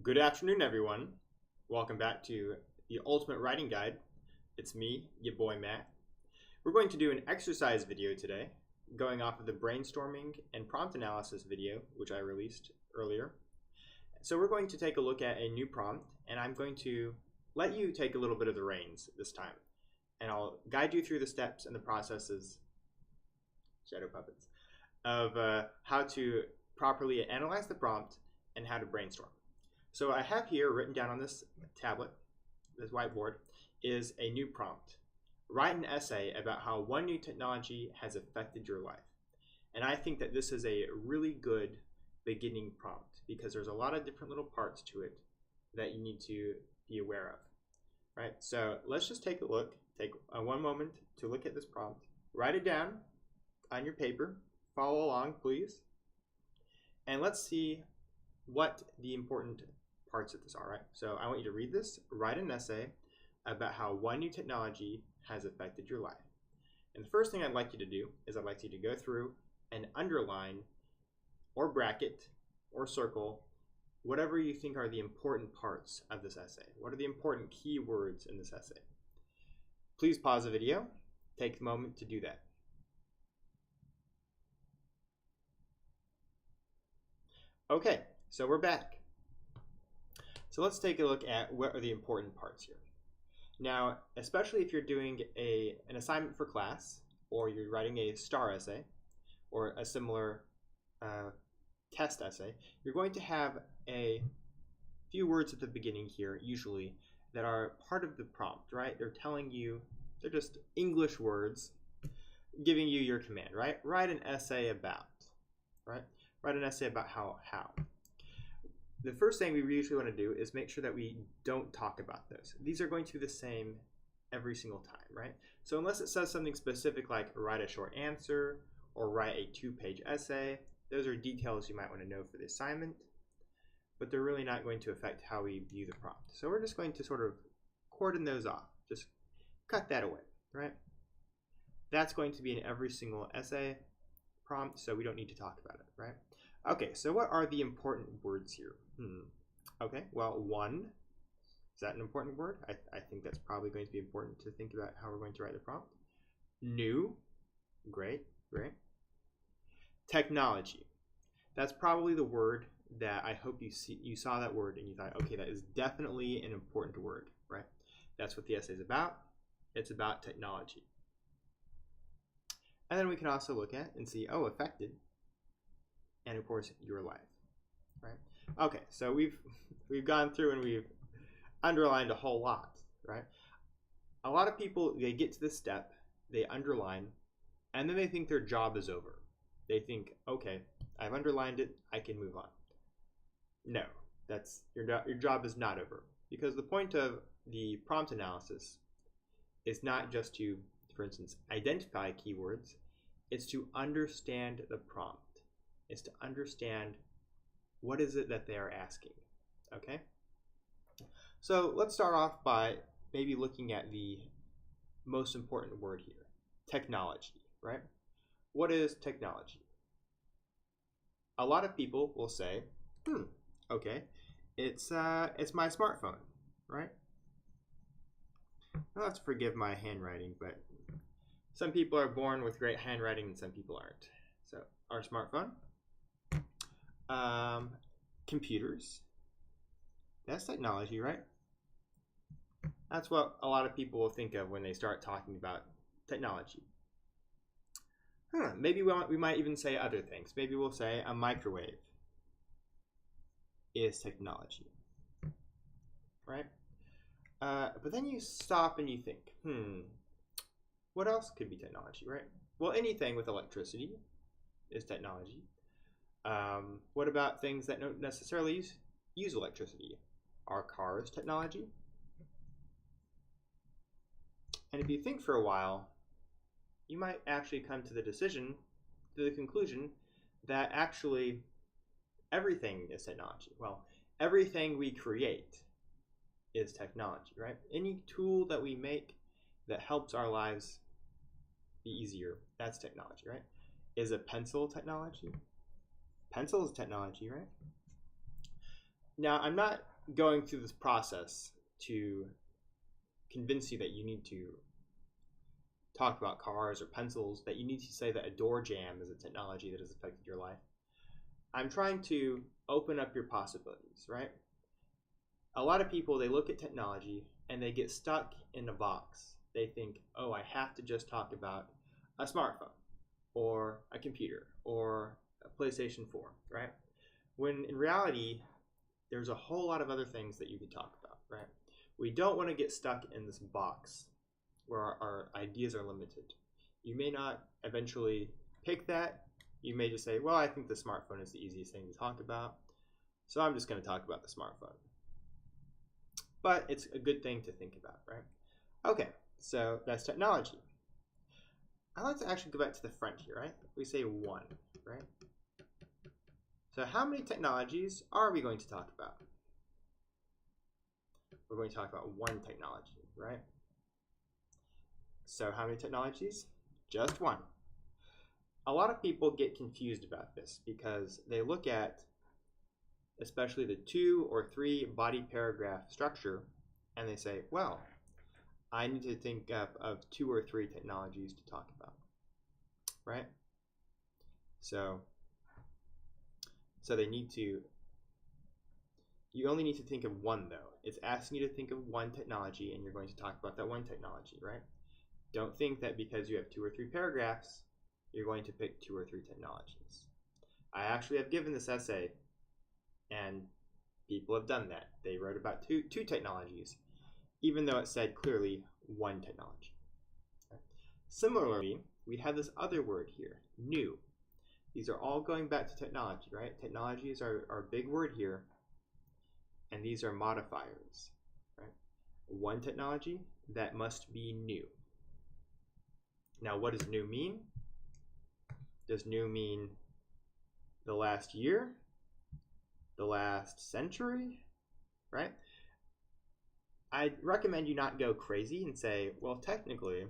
Good afternoon, everyone. Welcome back to the Ultimate Writing Guide. It's me, your boy Matt. We're going to do an exercise video today, going off of the brainstorming and prompt analysis video, which I released earlier. So we're going to take a look at a new prompt, and I'm going to let you take a little bit of the reins this time. And I'll guide you through the steps and the processes, shadow puppets, of how to properly analyze the prompt and how to brainstorm. So I have here written down on this tablet, this whiteboard, is a new prompt. Write an essay about how one new technology has affected your life. And I think that this is a really good beginning prompt because there's a lot of different little parts to it that you need to be aware of. Right? So let's just take a look. Take one moment to look at this prompt. Write it down on your paper. Follow along, please. And let's see what the important parts of this are, right? So I want you to read this, write an essay about how one new technology has affected your life. And the first thing I'd like you to do is I'd like you to go through and underline or bracket or circle whatever you think are the important parts of this essay. What are the important keywords in this essay? Please pause the video, take a moment to do that. Okay, so we're back. So let's take a look at what are the important parts here. Now, especially if you're doing an assignment for class, or you're writing a STAR essay, or a similar test essay, you're going to have a few words at the beginning here, usually, that are part of the prompt, right? They're telling you, they're just English words, giving you your command, right? Write an essay about, right? Write an essay about how. The first thing we usually want to do is make sure that we don't talk about those. These are going to be the same every single time, right? So unless it says something specific like write a short answer or write a 2-page essay, those are details you might want to know for the assignment, but they're really not going to affect how we view the prompt. So we're just going to sort of cordon those off, just cut that away, right? That's going to be in every single essay prompt, so we don't need to talk about it, right? Okay, so what are the important words here? Okay, well, one, is that an important word? I think that's probably going to be important to think about how we're going to write the prompt. New, great. Technology, that's probably the word that I hope you saw that word and you thought, okay, that is definitely an important word, right? That's what the essay is about. It's about technology. And then we can also look at and see, oh, affected, and of course, your life, right? Okay, so we've gone through and we've underlined a whole lot, right? A lot of people, they get to this step, they underline, and then they think their job is over. They think, okay, I've underlined it, I can move on. No, that's your job is not over, because the point of the prompt analysis is not just to, for instance, identify keywords, it's to understand the prompt. It's to understand what is it that they are asking, okay? So let's start off by maybe looking at the most important word here, technology, right? What is technology? A lot of people will say, okay, it's my smartphone, right? Now, let's forgive my handwriting, but some people are born with great handwriting and some people aren't. So our smartphone, computers, that's technology, right? That's what a lot of people will think of when they start talking about technology. Maybe we might even say other things. Maybe we'll say a microwave is technology, right? But then you stop and you think, what else could be technology, right? Well, anything with electricity is technology. What about things that don't necessarily use electricity? Are cars technology? And if you think for a while, you might actually come to the conclusion that actually everything is technology. Well, everything we create is technology, right? Any tool that we make that helps our lives be easier, that's technology, right? Is a pencil technology? Pencil is technology, right? Now, I'm not going through this process to convince you that you need to talk about cars or pencils, that you need to say that a door jamb is a technology that has affected your life. I'm trying to open up your possibilities, right? A lot of people, they look at technology and they get stuck in a box. They think, oh, I have to just talk about a smartphone or a computer or a PlayStation 4, right? When in reality, there's a whole lot of other things that you could talk about, right? We don't want to get stuck in this box where our ideas are limited. You may not eventually pick that. You may just say, well, I think the smartphone is the easiest thing to talk about, so I'm just going to talk about the smartphone. But it's a good thing to think about, right? Okay, so that's technology. I like to actually go back to the front here, right? We say one, right? So how many technologies are we going to talk about? We're going to talk about one technology, right? So how many technologies? Just one. A lot of people get confused about this because they look at especially the 2 or 3 body paragraph structure and they say, well, I need to think of 2 or 3 technologies to talk about, right? So they need to, you only need to think of one though. It's asking you to think of one technology and you're going to talk about that one technology, right? Don't think that because you have 2 or 3 paragraphs, you're going to pick 2 or 3 technologies. I actually have given this essay and people have done that. They wrote about two technologies, even though it said clearly one technology. Okay. Similarly, we have this other word here, new. These are all going back to technology, right? Technologies are a big word here, and these are modifiers, right? One technology that must be new. Now, what does new mean? Does new mean the last year? The last century? Right? I'd recommend you not go crazy and say, well, technically,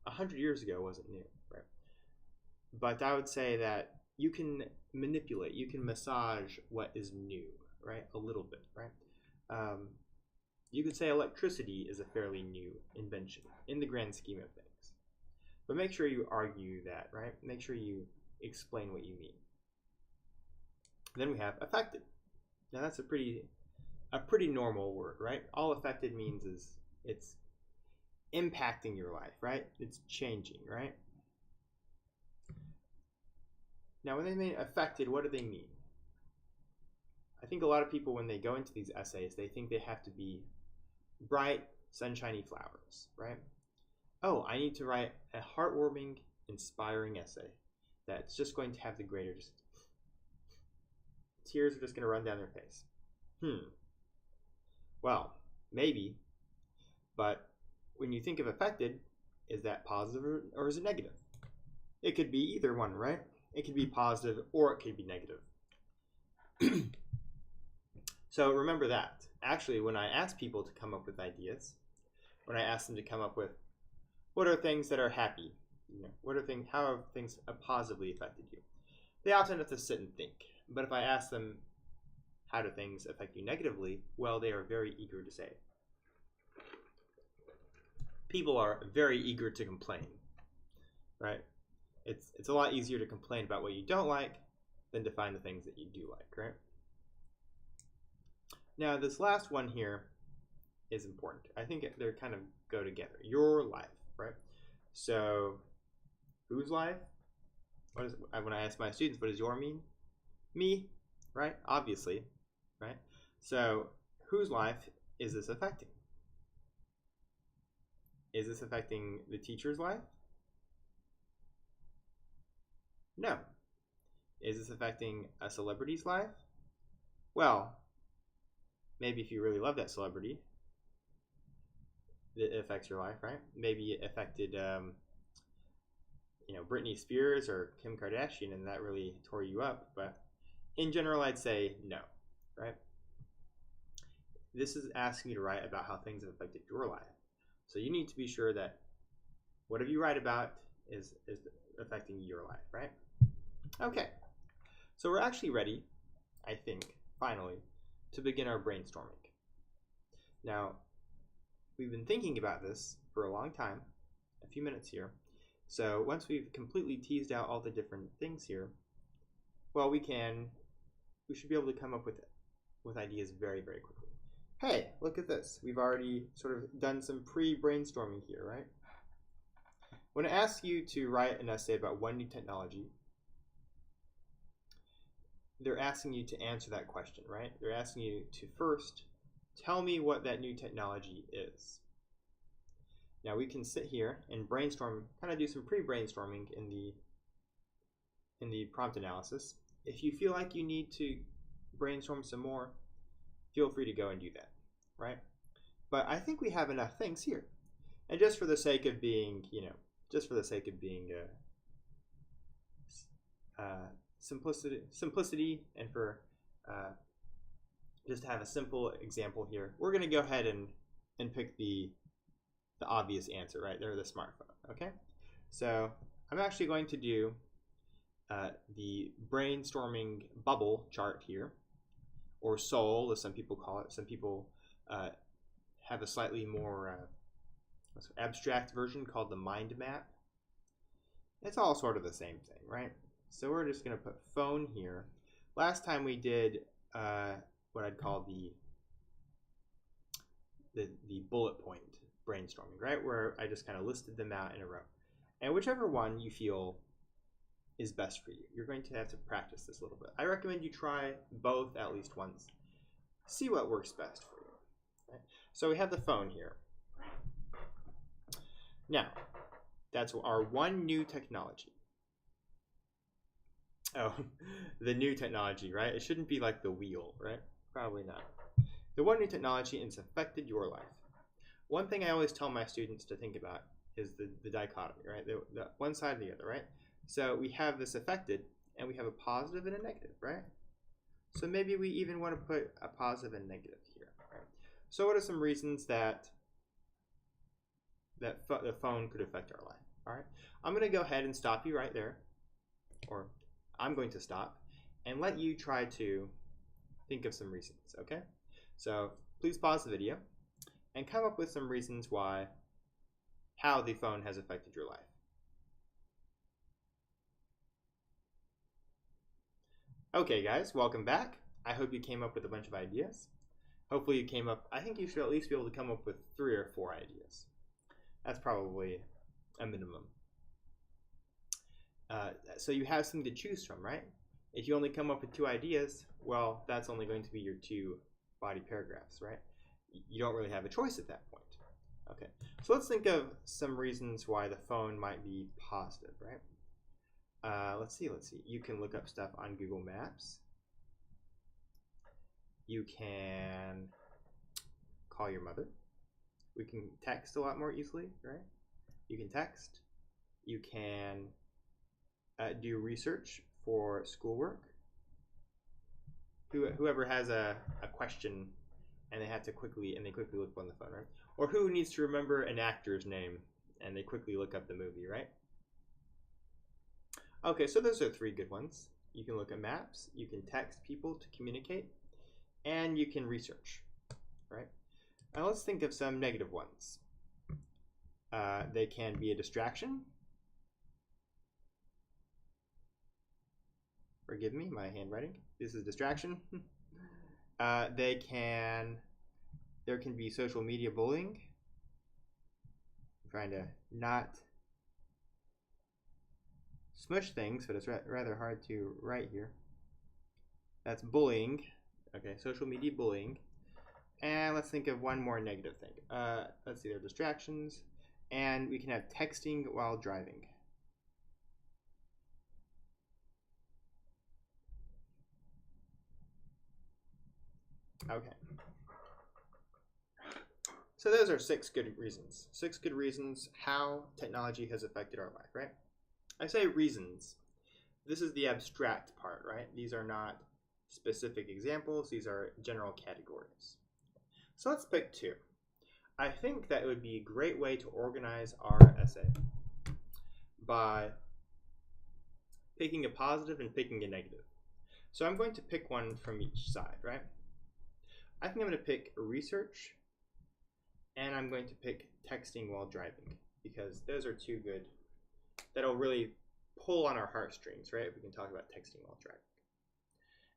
100 years ago wasn't new, right? But I would say that you can manipulate, you can massage what is new, right? A little bit, right? You could say electricity is a fairly new invention in the grand scheme of things. But make sure you argue that, right? Make sure you explain what you mean. Then we have affected. Now that's a pretty normal word, right? All affected means is it's impacting your life, right? It's changing, right? Now when they mean affected, what do they mean? I think a lot of people, when they go into these essays, they think they have to be bright, sunshiny flowers, right? Oh, I need to write a heartwarming, inspiring essay that's just going to have the grader just tears are just going to run down their face. Well, maybe, but when you think of affected, is that positive or is it negative? It could be either one, right? It could be positive or it could be negative. So remember that. Actually, when I ask people to come up with ideas, when I ask them to come up with what are things that are happy, how have things positively affected you, they often have to sit and think. But if I ask them, how do things affect you negatively? Well, they are very eager to say. People are very eager to complain, right? It's a lot easier to complain about what you don't like than to find the things that you do like, right? Now, this last one here is important. I think they kind of go together. Your life, right? So, whose life? When I ask my students, what does your mean? Me, right? Obviously, right? So, whose life is this affecting? Is this affecting the teacher's life? No. Is this affecting a celebrity's life? Well, maybe if you really love that celebrity, it affects your life, right? Maybe it affected, Britney Spears or Kim Kardashian, and that really tore you up. But in general, I'd say no, right? This is asking you to write about how things have affected your life. So you need to be sure that whatever you write about is affecting your life, right? Okay. So we're actually ready, I think, finally, to begin our brainstorming. Now, we've been thinking about this for a long time, a few minutes here. So once we've completely teased out all the different things here, well, we should be able to come up with ideas very, very quickly. Hey, look at this. We've already sort of done some pre-brainstorming here, right? When I ask you to write an essay about one new technology, they're asking you to answer that question, right? They're asking you to first tell me what that new technology is. Now we can sit here and brainstorm, kind of do some pre-brainstorming in the prompt analysis. If you feel like you need to brainstorm some more, feel free to go and do that, right? But I think we have enough things here. And just for the sake of being, simplicity, and for just to have a simple example here, we're going to go ahead and pick the obvious answer, right? They're the smartphone, okay? So I'm actually going to do the brainstorming bubble chart here, or soul, as some people call it. Some people have a slightly more abstract version called the mind map. It's all sort of the same thing, right? So we're just going to put phone here. Last time we did what I'd call the bullet point brainstorming, right? Where I just kind of listed them out in a row. And whichever one you feel is best for you, you're going to have to practice this a little bit. I recommend you try both at least once. See what works best for you. Right? So we have the phone here. Now, that's our one new technology. Oh, the new technology, right? It shouldn't be like the wheel, right? Probably not. The one new technology, and it's affected your life. One thing I always tell my students to think about is the dichotomy, right? The one side and the other, right? So we have this affected, and we have a positive and a negative, right? So maybe we even want to put a positive and negative here, right? So what are some reasons that the phone could affect our life? All right, I'm going to go ahead and stop you right there, or I'm going to stop and let you try to think of some reasons, okay? So please pause the video and come up with some reasons how the phone has affected your life. Okay guys, welcome back. I hope you came up with a bunch of ideas. Hopefully you came up, I think you should at least be able to come up with 3 or 4 ideas. That's probably a minimum. So you have something to choose from, right? If you only come up with 2 ideas, well, that's only going to be your 2 body paragraphs, right? You don't really have a choice at that point. Okay, so let's think of some reasons why the phone might be positive, right? Let's see. You can look up stuff on Google Maps. You can call your mother. We can text a lot more easily, right? You can text. You can do research for schoolwork. Whoever has a question and they quickly look on the phone, right? Or who needs to remember an actor's name and they quickly look up the movie, right? Okay, so those are 3 good ones. You can look at maps, you can text people to communicate, and you can research, right? Now let's think of some negative ones. They can be a distraction. Forgive me, my handwriting. This is distraction. There can be social media bullying. I'm trying to not smush things, but it's rather hard to write here. That's bullying. Okay, social media bullying. And let's think of one more negative thing. Let's see, there are distractions. And we can have texting while driving. Okay. So those are 6 good reasons. 6 good reasons how technology has affected our life, right? I say reasons. This is the abstract part, right? These are not specific examples. These are general categories. So let's pick 2. I think that it would be a great way to organize our essay by picking a positive and picking a negative. So I'm going to pick one from each side, right? I think I'm going to pick research, and I'm going to pick texting while driving, because those are two good, that'll really pull on our heartstrings, right? If we can talk about texting while driving.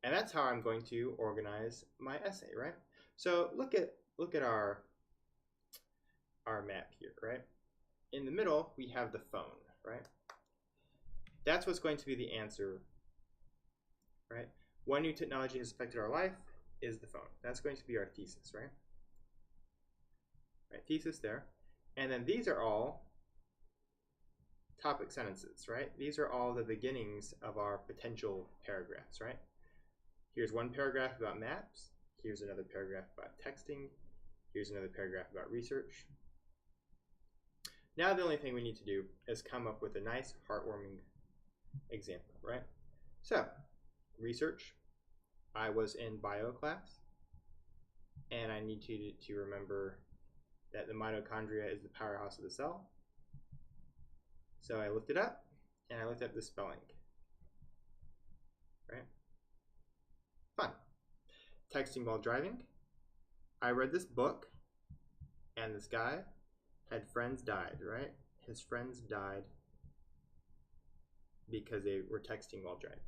And that's how I'm going to organize my essay, right? So look at our map here, right? In the middle, we have the phone, right? That's what's going to be the answer, right? One new technology has affected our life is the phone. That's going to be our thesis, right? Right, thesis there. And then these are all topic sentences, right? These are all the beginnings of our potential paragraphs, right? Here's one paragraph about maps. Here's another paragraph about texting. Here's another paragraph about research. Now the only thing we need to do is come up with a nice, heartwarming example, right? So, research. I was in bio class, and I need to remember that the mitochondria is the powerhouse of the cell. So I looked it up, and I looked up the spelling, right? Fun. Texting while driving. I read this book, and this guy had friends died, right? His friends died because they were texting while driving.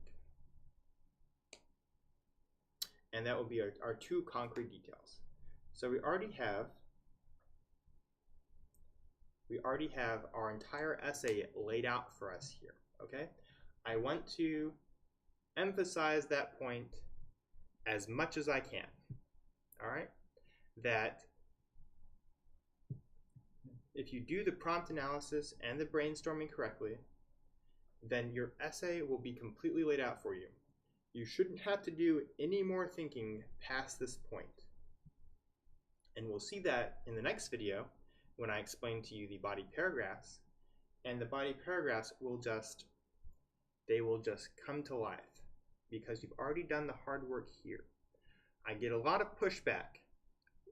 And that will be our two concrete details. So we already have our entire essay laid out for us here, okay? I want to emphasize that point as much as I can, all right? That if you do the prompt analysis and the brainstorming correctly, then your essay will be completely laid out for you. You shouldn't have to do any more thinking past this point. And we'll see that in the next video when I explain to you the body paragraphs. And the body paragraphs will just come to life because you've already done the hard work here. I get a lot of pushback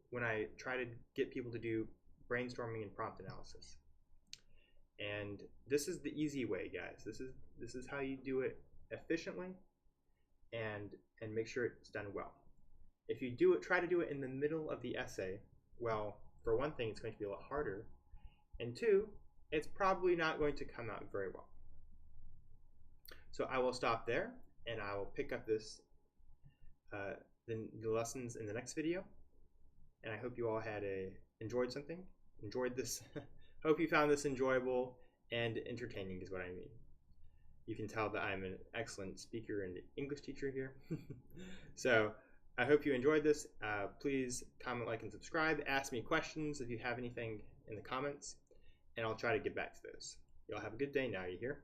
when I try to get people to do brainstorming and prompt analysis. And this is the easy way, guys. This is how you do it efficiently and make sure it's done well. If you try to do it in the middle of the essay, well, for one thing, it's going to be a lot harder, and two, it's probably not going to come out very well. So I will stop there, and I will pick up this the lessons in the next video. And I hope you all enjoyed this. Hope you found this enjoyable and entertaining is what I mean. You can tell that I'm an excellent speaker and English teacher here. So I hope you enjoyed this. Please comment, like, and subscribe. Ask me questions if you have anything in the comments, and I'll try to get back to those. Y'all have a good day now, you hear?